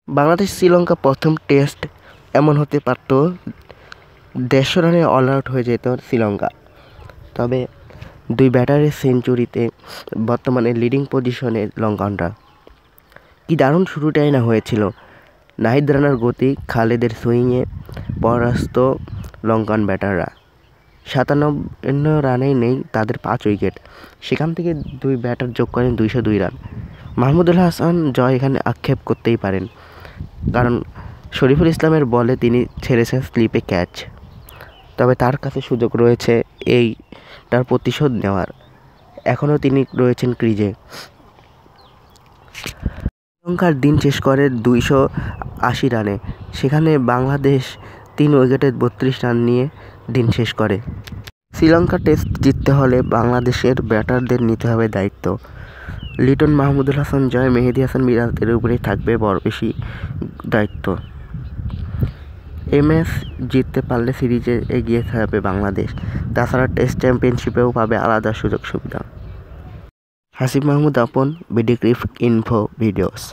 বাংলাদেশ শ্রীলঙ্কা প্রথম টেস্ট এমন হতে পারত ১৫০ রানে অল আউট হয়ে যেত শ্রীলঙ্কা। তবে দুই ব্যাটারের সেঞ্চুরিতে বর্তমানে লিডিং পজিশনে লঙ্কানরা। কি দারুণ শুরুটাই না হয়েছিল। নাহিদ রানার গতি, খালেদের সুইংয়ে পরাস্ত লঙ্কান ব্যাটাররা। ৫৭ রানেই নেই তাদের ৫ উইকেট। সেখান থেকে দুই ব্যাটার যোগ করেন ২০২ রান। মাহমুদুল হাসান জয় এখানে আক্ষেপ করতেই পারেন, কারণ শরীফুল ইসলামের বলে তিনি ছেড়েছেন স্লিপে ক্যাচ। তবে তার কাছে সুযোগ রয়েছে তার প্রতিশোধ নেওয়ার। এখনও তিনি রয়েছেন ক্রিজে। শ্রীলঙ্কার দিন শেষ করে ২৮০ রানে। সেখানে বাংলাদেশ ৩ উইকেটে ৩২ রান নিয়ে দিন শেষ করে। শ্রীলঙ্কা টেস্ট জিততে হলে বাংলাদেশের ব্যাটারদের নিতে হবে দায়িত্ব। লিটন, মাহমুদুল হাসান জয়, মেহেদী হাসান মিরাজের উপরেই থাকবে বড় বেশি দায়িত্ব। এই ম্যাচ জিততে পারলে সিরিজে এগিয়ে থাকবে বাংলাদেশ। তাছাড়া টেস্ট চ্যাম্পিয়নশিপেও পাবে আলাদা সুযোগ সুবিধা। হাসিব মাহমুদ, আপন, বিডি ক্রিক ইনফো ভিডিওস।